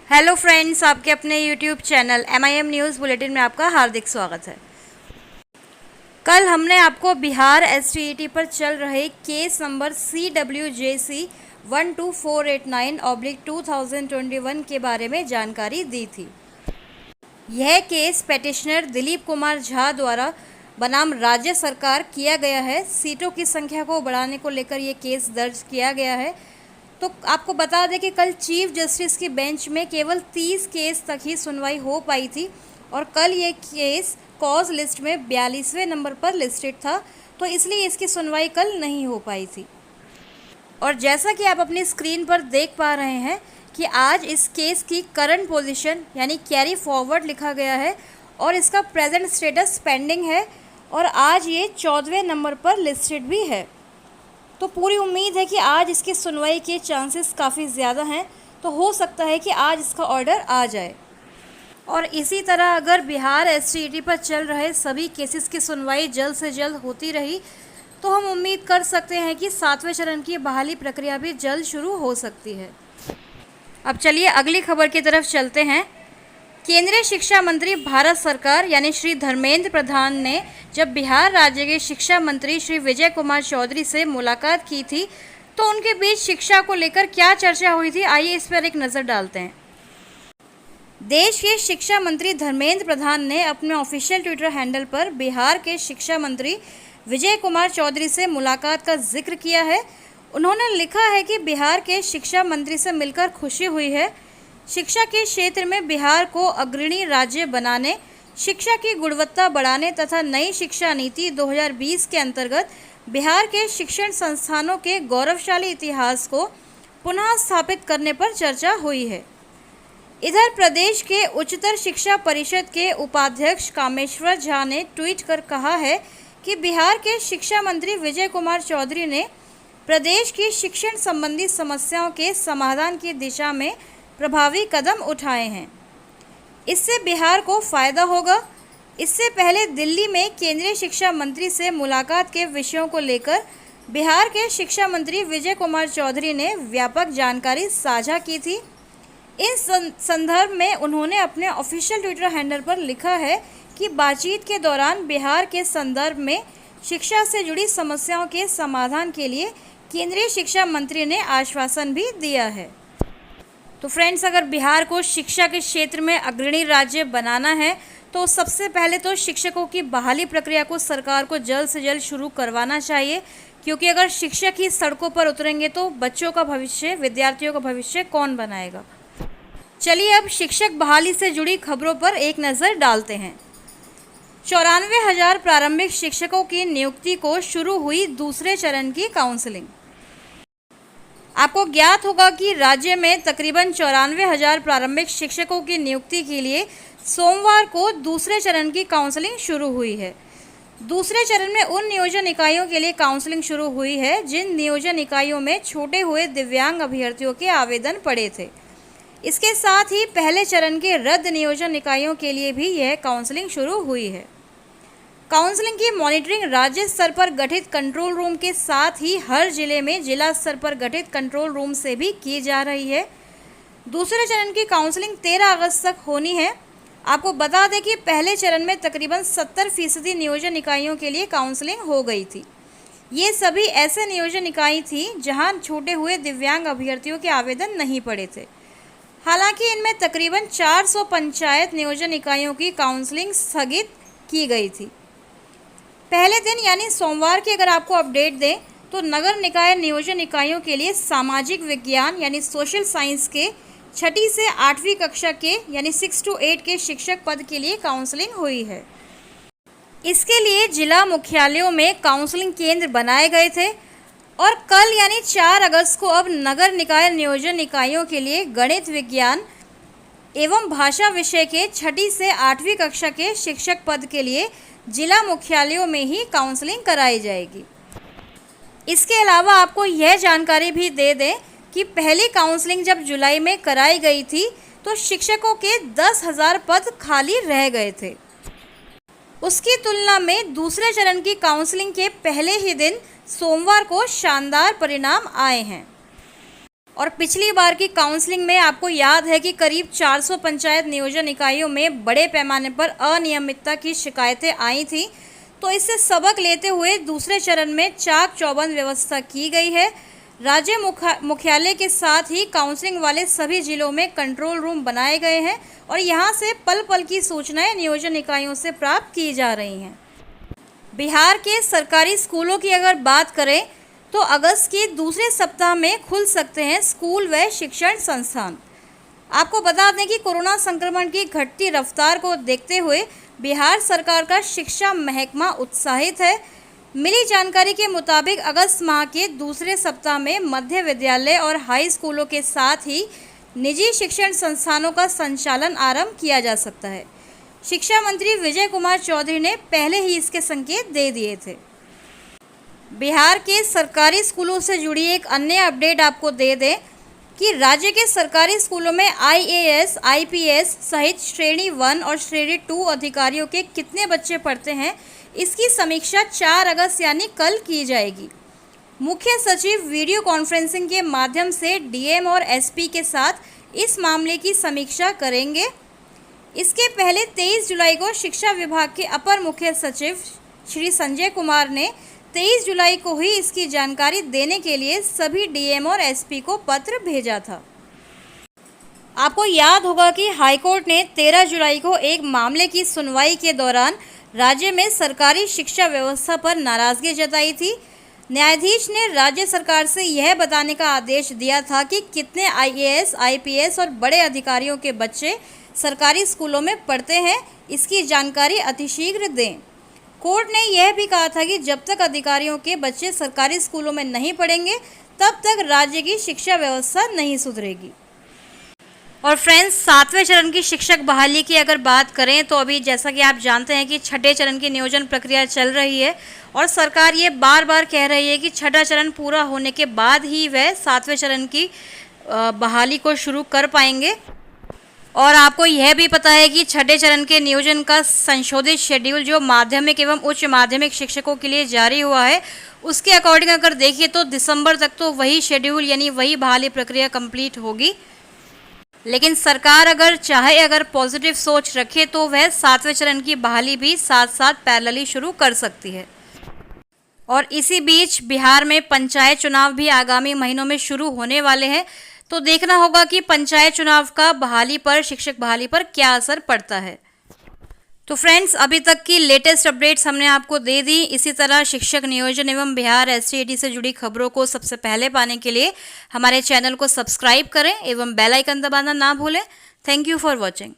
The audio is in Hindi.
हेलो फ्रेंड्स, आपके अपने YouTube channel MIM news bulletin में आपका हार्दिक स्वागत है। कल हमने आपको बिहार STET पर चल रहे केस नंबर CWJC 12489/2021 के बारे में जानकारी दी थी। यह केस पेटिशनर दिलीप कुमार झा द्वारा बनाम राज्य सरकार किया गया है। सीटों की संख्या को बढ़ाने को लेकर ये केस दर्ज किया गया है। तो आपको बता दें कि कल चीफ जस्टिस की बेंच में केवल 30 केस तक ही सुनवाई हो पाई थी और कल ये केस कॉज लिस्ट में 42वें नंबर पर लिस्टेड था, तो इसलिए इसकी सुनवाई कल नहीं हो पाई थी। और जैसा कि आप अपनी स्क्रीन पर देख पा रहे हैं कि आज इस केस की करंट पोजीशन यानी कैरी फॉरवर्ड लिखा गया है और इसका प्रेजेंट स्टेटस पेंडिंग है और आज ये 14वें नंबर पर लिस्टेड भी है। तो पूरी उम्मीद है कि आज इसकी सुनवाई के चांसेस काफ़ी ज़्यादा हैं, तो हो सकता है कि आज इसका ऑर्डर आ जाए। और इसी तरह अगर बिहार STET पर चल रहे सभी केसेस की सुनवाई जल्द से जल्द होती रही तो हम उम्मीद कर सकते हैं कि 7वें चरण की बहाली प्रक्रिया भी जल्द शुरू हो सकती है। अब चलिए अगली खबर की तरफ चलते हैं। केंद्रीय शिक्षा मंत्री भारत सरकार यानी श्री धर्मेंद्र प्रधान ने जब बिहार राज्य के शिक्षा मंत्री श्री विजय कुमार चौधरी से मुलाकात की थी तो उनके बीच शिक्षा को लेकर क्या चर्चा हुई थी, आइए इस पर एक नज़र डालते हैं। देश के शिक्षा मंत्री धर्मेंद्र प्रधान ने अपने ऑफिशियल ट्विटर हैंडल पर बिहार के शिक्षा मंत्री विजय कुमार चौधरी से मुलाकात का जिक्र किया है। उन्होंने लिखा है कि बिहार के शिक्षा मंत्री से मिलकर खुशी हुई है। शिक्षा के क्षेत्र में बिहार को अग्रणी राज्य बनाने, शिक्षा की गुणवत्ता बढ़ाने तथा नई शिक्षा नीति 2020 के अंतर्गत बिहार के शिक्षण संस्थानों के गौरवशाली इतिहास को पुनः स्थापित करने पर चर्चा हुई है। इधर प्रदेश के उच्चतर शिक्षा परिषद के उपाध्यक्ष कामेश्वर झा ने ट्वीट कर कहा है कि बिहार के शिक्षा मंत्री विजय कुमार चौधरी ने प्रदेश की शिक्षण संबंधी समस्याओं के समाधान की दिशा में प्रभावी कदम उठाए हैं। इससे बिहार को फ़ायदा होगा। इससे पहले दिल्ली में केंद्रीय शिक्षा मंत्री से मुलाकात के विषयों को लेकर बिहार के शिक्षा मंत्री विजय कुमार चौधरी ने व्यापक जानकारी साझा की थी। इस संदर्भ में उन्होंने अपने ऑफिशियल ट्विटर हैंडल पर लिखा है कि बातचीत के दौरान बिहार के संदर्भ में शिक्षा से जुड़ी समस्याओं के समाधान के लिए केंद्रीय शिक्षा मंत्री ने आश्वासन भी दिया है। तो फ्रेंड्स, अगर बिहार को शिक्षा के क्षेत्र में अग्रणी राज्य बनाना है तो सबसे पहले तो शिक्षकों की बहाली प्रक्रिया को सरकार को जल्द से जल्द शुरू करवाना चाहिए, क्योंकि अगर शिक्षक ही सड़कों पर उतरेंगे तो बच्चों का भविष्य, विद्यार्थियों का भविष्य कौन बनाएगा। चलिए अब शिक्षक बहाली से जुड़ी खबरों पर एक नज़र डालते हैं। 94,000 प्रारंभिक शिक्षकों की नियुक्ति को शुरू हुई दूसरे चरण की काउंसलिंग। आपको ज्ञात होगा कि राज्य में तकरीबन 94,000 प्रारंभिक शिक्षकों की नियुक्ति के लिए सोमवार को दूसरे चरण की काउंसलिंग शुरू हुई है। दूसरे चरण में उन नियोजन इकाइयों के लिए काउंसलिंग शुरू हुई है जिन नियोजन इकाइयों में छूटे हुए दिव्यांग अभ्यर्थियों के आवेदन पड़े थे। इसके साथ ही पहले चरण के रद्द नियोजन इकाइयों के लिए भी यह काउंसलिंग शुरू हुई है। काउंसलिंग की मॉनिटरिंग राज्य स्तर पर गठित कंट्रोल रूम के साथ ही हर जिले में जिला स्तर पर गठित कंट्रोल रूम से भी की जा रही है। दूसरे चरण की काउंसलिंग 13 अगस्त तक होनी है। आपको बता दें कि पहले चरण में तकरीबन 70% नियोजन इकाइयों के लिए काउंसलिंग हो गई थी। ये सभी ऐसे नियोजन इकाई थी जहां छूटे हुए दिव्यांग अभ्यर्थियों के आवेदन नहीं पड़े थे। हालांकि इनमें तकरीबन 400 पंचायत नियोजन इकाइयों की काउंसलिंग स्थगित की गई थी। पहले दिन यानी सोमवार की अगर आपको अपडेट दें तो नगर निकाय नियोजन इकाइयों के लिए सामाजिक विज्ञान यानी सोशल साइंस के 6ठी से 8वीं कक्षा के यानी 6 to 8 के शिक्षक पद के लिए काउंसलिंग हुई है। इसके लिए जिला मुख्यालयों में काउंसलिंग केंद्र बनाए गए थे और कल यानी 4 अगस्त को अब नगर निकाय नियोजन इकाइयों के लिए गणित विज्ञान एवं भाषा विषय के 6ठी से 8वीं कक्षा के शिक्षक पद के लिए जिला मुख्यालयों में ही काउंसलिंग कराई जाएगी। इसके अलावा आपको यह जानकारी भी दे दें कि पहली काउंसलिंग जब जुलाई में कराई गई थी तो शिक्षकों के 10,000 पद खाली रह गए थे। उसकी तुलना में दूसरे चरण की काउंसलिंग के पहले ही दिन सोमवार को शानदार परिणाम आए हैं। और पिछली बार की काउंसलिंग में आपको याद है कि करीब 400 पंचायत नियोजन इकाइयों में बड़े पैमाने पर अनियमितता की शिकायतें आई थी। तो इससे सबक लेते हुए दूसरे चरण में चाक चौबंद व्यवस्था की गई है। राज्य मुख्यालय के साथ ही काउंसलिंग वाले सभी जिलों में कंट्रोल रूम बनाए गए हैं और यहां से पल पल की सूचनाएं नियोजन इकाइयों से प्राप्त की जा रही हैं। बिहार के सरकारी स्कूलों की अगर बात करें तो अगस्त के दूसरे सप्ताह में खुल सकते हैं स्कूल व शिक्षण संस्थान। आपको बता दें कि कोरोना संक्रमण की घटती रफ्तार को देखते हुए बिहार सरकार का शिक्षा महकमा उत्साहित है। मिली जानकारी के मुताबिक अगस्त माह के दूसरे सप्ताह में मध्य विद्यालय और हाई स्कूलों के साथ ही निजी शिक्षण संस्थानों का संचालन आरंभ किया जा सकता है। शिक्षा मंत्री विजय कुमार चौधरी ने पहले ही इसके संकेत दे दिए थे। बिहार के सरकारी स्कूलों से जुड़ी एक अन्य अपडेट आपको दे दें कि राज्य के सरकारी स्कूलों में IAS, IPS सहित श्रेणी 1 और श्रेणी 2 अधिकारियों के कितने बच्चे पढ़ते हैं, इसकी समीक्षा 4 अगस्त यानी कल की जाएगी। मुख्य सचिव वीडियो कॉन्फ्रेंसिंग के माध्यम से DM और SP के साथ इस मामले की समीक्षा करेंगे। इसके पहले 23 जुलाई को शिक्षा विभाग के अपर मुख्य सचिव श्री संजय कुमार ने 23 जुलाई को ही इसकी जानकारी देने के लिए सभी DM और SP को पत्र भेजा था। आपको याद होगा कि हाईकोर्ट ने 13 जुलाई को एक मामले की सुनवाई के दौरान राज्य में सरकारी शिक्षा व्यवस्था पर नाराजगी जताई थी। न्यायाधीश ने राज्य सरकार से यह बताने का आदेश दिया था कि कितने IAS, IPS और बड़े अधिकारियों के बच्चे सरकारी स्कूलों में पढ़ते हैं, इसकी जानकारी अतिशीघ्र दें। कोर्ट ने यह भी कहा था कि जब तक अधिकारियों के बच्चे सरकारी स्कूलों में नहीं पढ़ेंगे तब तक राज्य की शिक्षा व्यवस्था नहीं सुधरेगी। और फ्रेंड्स, 7वें चरण की शिक्षक बहाली की अगर बात करें तो अभी जैसा कि आप जानते हैं कि छठे चरण की नियोजन प्रक्रिया चल रही है और सरकार ये बार बार कह रही है कि छठा चरण पूरा होने के बाद ही वह 7वें चरण की बहाली को शुरू कर पाएंगे। और आपको यह भी पता है कि छठे चरण के नियोजन का संशोधित शेड्यूल जो माध्यमिक एवं उच्च माध्यमिक शिक्षकों के लिए जारी हुआ है, उसके अकॉर्डिंग अगर देखिए तो दिसंबर तक तो वही शेड्यूल यानी वही बहाली प्रक्रिया कंप्लीट होगी। लेकिन सरकार अगर चाहे, अगर पॉजिटिव सोच रखे तो वह 7वें चरण की बहाली भी साथ साथ पैरेलली शुरू कर सकती है। और इसी बीच बिहार में पंचायत चुनाव भी आगामी महीनों में शुरू होने वाले हैं, तो देखना होगा कि पंचायत चुनाव का बहाली पर, शिक्षक बहाली पर क्या असर पड़ता है। तो फ्रेंड्स, अभी तक की लेटेस्ट अपडेट्स हमने आपको दे दी। इसी तरह शिक्षक नियोजन एवं बिहार STAT से जुड़ी खबरों को सबसे पहले पाने के लिए हमारे चैनल को सब्सक्राइब करें एवं बेल आइकन दबाना ना भूलें। Thank you for watching.